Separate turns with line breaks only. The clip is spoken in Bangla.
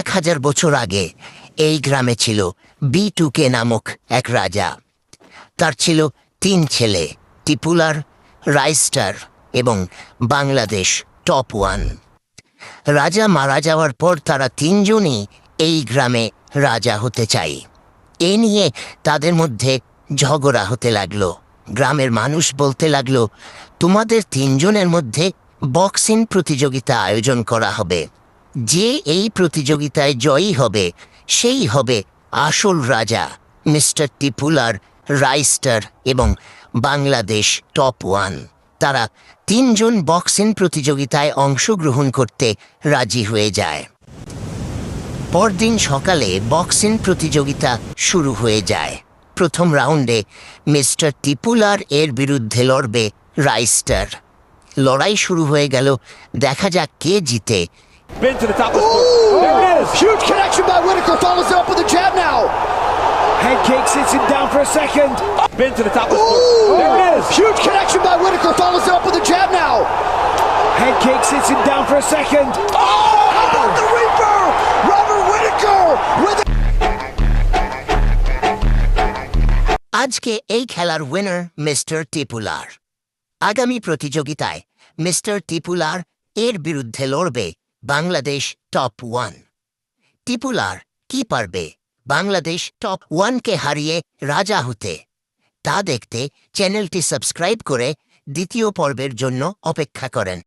1000 বছর আগে এই গ্রামে ছিল B2K নামক এক রাজা। তার ছিল 3 ছেলে, টিপুলার, রাইস্টার এবং বাংলাদেশ টপ 1। রাজা মারা যাওয়ার পর তারা 3 জনই এই গ্রামে রাজা হতে চায়। এ নিয়ে তাদের মধ্যে ঝগড়া হতে লাগলো। গ্রামের মানুষ বলতে লাগলো, তোমাদের 3 জনের মধ্যে বক্সিং প্রতিযোগিতা আয়োজন করা হবে। যে এই প্রতিযোগিতায় জয়ী হবে সেই হবে আসল রাজা, মিস্টার টিপুলার, রাইস্টার এবং বাংলাদেশ টপ 1। তারা 3 জন বক্সিং প্রতিযোগিতায় অংশগ্রহণ করতে রাজি হয়ে যায়। পরদিন সকালে বক্সিং প্রতিযোগিতা শুরু হয়ে যায়। প্রথম রাউন্ডে মিস্টার টিপুলার এর বিরুদ্ধে লড়বে রাইস্টার। লড়াই শুরু হয়ে গেল, দেখা যাক কে জিতে।
Spin to the top of the There it is.
Huge connection by Whitaker. Follows it up with a jab now.
Head kick sits him down for a second. Spin to the top of the There it is.
Huge connection by Whitaker. Follows it up with a jab now.
Head kick sits him down for a second.
Oh, how about the Reaper? Robert Whitaker with a...
আজকে এই খেলার উইনার মিস্টার টিপুলার। আগামী প্রতিযোগিতায় মিস্টার টিপুলার এর বিরুদ্ধে লড়বে বাংলাদেশ টপ 1। টিপুলার কি পারবে বাংলাদেশ টপ 1কে হারিয়ে রাজা হতে? তা দেখতে চ্যানেলটি সাবস্ক্রাইব করে দ্বিতীয় পর্বের জন্য অপেক্ষা করেন।